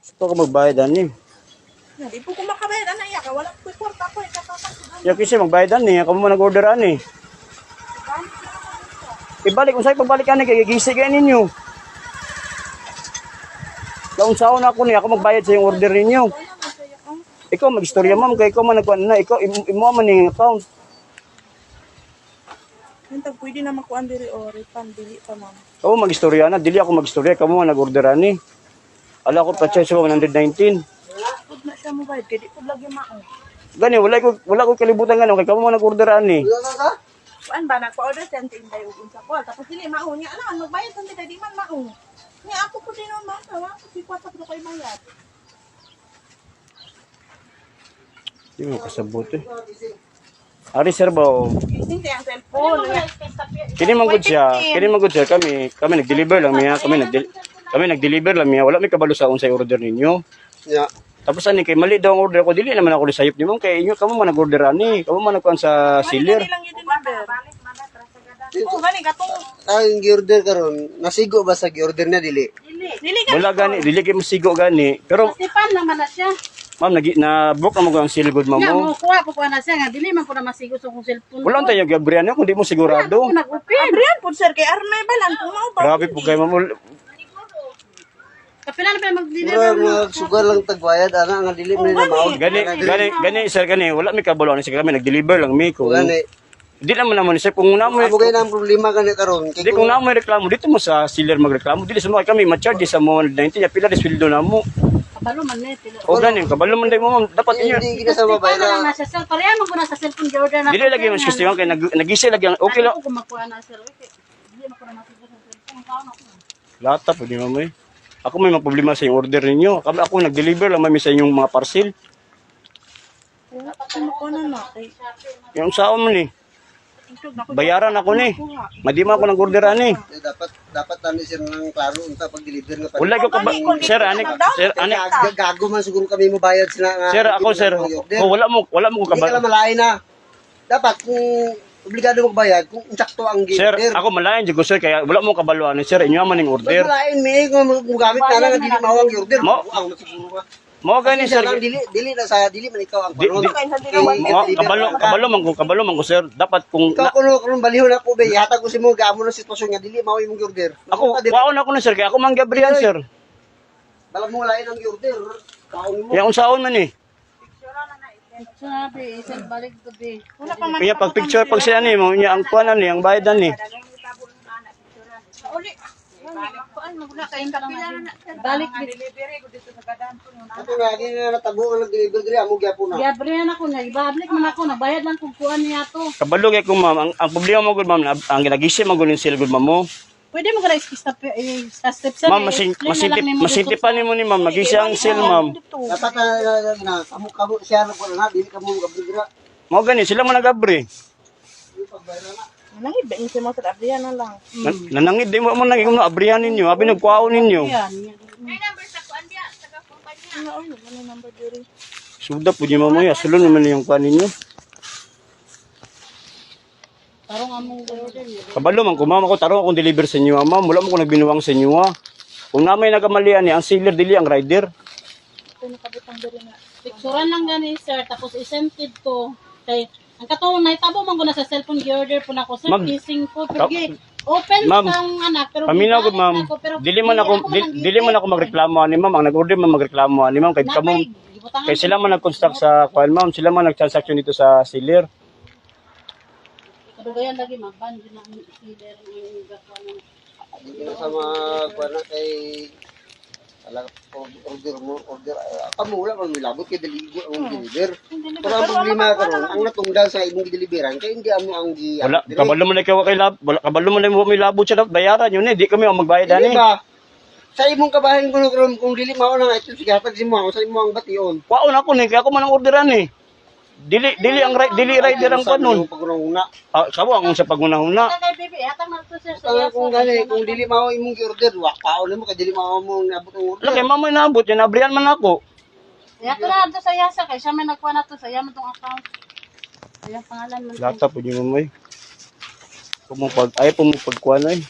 Gusto ko magbayad ani. Hindi po ko makabayad, anak iya ka. Wala ko kwarta ko. Ya kasi magbayad ani, ako mo nag-order ani. Ibalik kung sa'yo pagbalik ani, kaya gisi kayo ninyo. Kaunsaon ako ni, ako magbayad sa yung order ninyo. Ikaw mag-istorya ma'am, kaya ikaw man nagkuhan na, ikaw imo man yung account. Hintag pwede na makuan diri o refund dili pa ma'am. Oo, mag-istorya na, dili ako mag-istorya, kamo man nag-order ani. Ala ko pa siya 119. Pud na siya mo bayad, kaya di ko lagi mao. Gani, wala ko kalibutan gano'n, kaya kamo man nag-order ani. Kuan ba nagpa-order sa tinday ug unsa ko, tapos dili mao niya ana magbayad sa tinday di man mao. Ni ako ko din ma'am, wala ko si kwarta ko kay bayad. Di mo kasabot eh. Ari sir ba o? Gising kay ang cellphone. Kini man gud siya, kami nag-deliver lang niya, kami nag-deliver lang niya, wala may kabalo sa unsay order ninyo. Yeah. Tapos ani kay mali daw ang order ko, dili naman ako lisayop nimo kay inyo kamo man nag-order ani, kamo man nagkuan sa sealer. Oh, gani katong Ang gi-order karon, nasigo ba sa gi-order na dili? dili ka. Wala gani, dili kay masigo gani. Pero Sipan naman na siya. ma'am na-book na mo ang seal good Nga, mamo. kuha po na siya nga. Dili man ko na masigo sa kong cellphone. Wala tayo gabriano kung di mo sigurado. Ako nag-open. Abrian pud sir kay Armay balan kung mao ba. Grabe po kay mamo. Kapila na pa mag-deliver Pero mo. mga sugar lang tagbayad ana nga dili mo na mao. Gani sir kani, wala mi kabalo ani sa kami nag-deliver lang mi ko. Gani. Di naman sir kung na mo Amo gay na ang problema gani karon. di kung na mo reklamo dito mo sa sealer magreklamo dili sa mo kami ma-charge sa mo 190 ya pila sweldo na mo. Kabalo man net. O gani kabalo man day mo ma'am dapat inyo. Hindi gina sa Paano lang babayra. na siya, sir? Pareha mo ko na sa cellphone gi-order na. Dili lagi mas gusto kay nagisi lagi okay lang. Ako kumakuha na, sir. Okay. Dili mo ko na masigo sa cellphone. Kaon ako. Lata pwede mo eh. Ako may mga problema sa yung order ninyo. Ako nag-deliver lang may sa inyong mga parcel. Ano ko na na kay Yung saon mo ni. Bayaran ako ni. Madima ako nag-order ani. Dapat tani sir nang klaro unta pag deliver nga pa. Wala ko sir ani Gago man siguro kami mo bayad sila nga. sir ako sir. Oh, wala mo ko Hindi ka kabalo. lang malain na. Dapat kung obligado mo bayad kung insakto ang Sir, gi-order. ako malayan jud ko sir kaya wala mo kabalo ani sir inyo man ning Pag order. malain mi kung gamit na lang dili mao ang gi-order. Mo? Ang siguro ka. Mo gani sir. Dili na sa dili man ikaw ang Di- paron. di- Mo kabalo man ko sir. Dapat kung Ikaw kuno balihon ako be hatag ko si mo gaamo na sitwasyon nga dili mao imong gi-order. ako kwaon ako na sir kaya ako man gabrihan sir. Bala mo lain ang gi-order. Kaon mo. Kaya unsaon man ni? Sabi, isang balik to be. wala pa man. Kaya pag picture pag sila ni mo niya ang kuan ni ang bayad ni. Uli. Kuan maguna kay kapila na. Balik. Delivery ko dito sa gadan ko yun. Ito nga gi na natabo ang nag-deliver diri amo gyapon na. Gabriel ako na. Ibabalik man ako. Nabayad lang kung kuha niya to. Kabalo kay ko ma'am ang problema mo gud ma'am ang ginagisi mo gud sil gud ma'am mo. Pwede mo ka step sir. Ma'am masinti pa nimo ni ma'am magisi ang sil ma'am. Dapat na kamo siya na ko na dili kamo gabrigra. Mo gani sila man nagabri. Nangid ba insa mo sa abrian na lang. Nanangid di mo naging abrihan ninyo, abi nagkuaon ninyo. Yan. Ano oy ano number diri. Suda po di mamaya, sulod naman yung kuan ninyo. Tarong among order. Kabalo man ko ma'am ako tarong akong deliver sa inyo ma'am, wala mo ko nagbinuwang sa inyo ha. Kung na may nagamalian ni ang sealer dili ang rider. Ito nakabutang diri na. Picturean lang gani sir. Tapos isend ko. Kay ang katong naitabo man ko na sa cellphone gi-order po na ko sir. Ma'am. Kissing po. Pero open Ma'am. sang anak. Pero Paminaw ko ginalit ma'am, ako, pero dili man ako magreklamo ani ma'am, ang nag-order man magreklamo ani ma'am kay kamo kay sila man nag-construct sa kuan ma'am, sila man nag-transaction dito sa sealer. Kadugayan lagi magban din ang leader ng gakuan. Dili na sa mga kuan na kay ala order kamo wala man milabot kay deliver ang deliver. Pero ang problema karon ang natungdan sa imong gideliveran kay hindi amo ang gi Wala kabalo man ikaw kay lab, wala kabalo man mo may labot siya bayaran yun di kami ang magbayad ani. Diba? Sa imong kabahin kuno kung dili mao na ito sige hatag si mo sa imong bation. Kwaon ako ni kaya ako man ang orderan ni. Dili rider ang kanon. Paguna. Kamo ang sa pagunahuna. Kay bibi hatang na to sir. Kaya kung gani kung dili mao imong gi-order wa kaon mo kay dili mao mo nabot ang order. Wala kay mamoy naabot yan abrihan man ako. Ya to na to sa yasa kay siya may nagkuha na to sa yaman tong account. Ayang pangalan man. Lata po di mamoy. Pumupag ay pumupagkuan ay.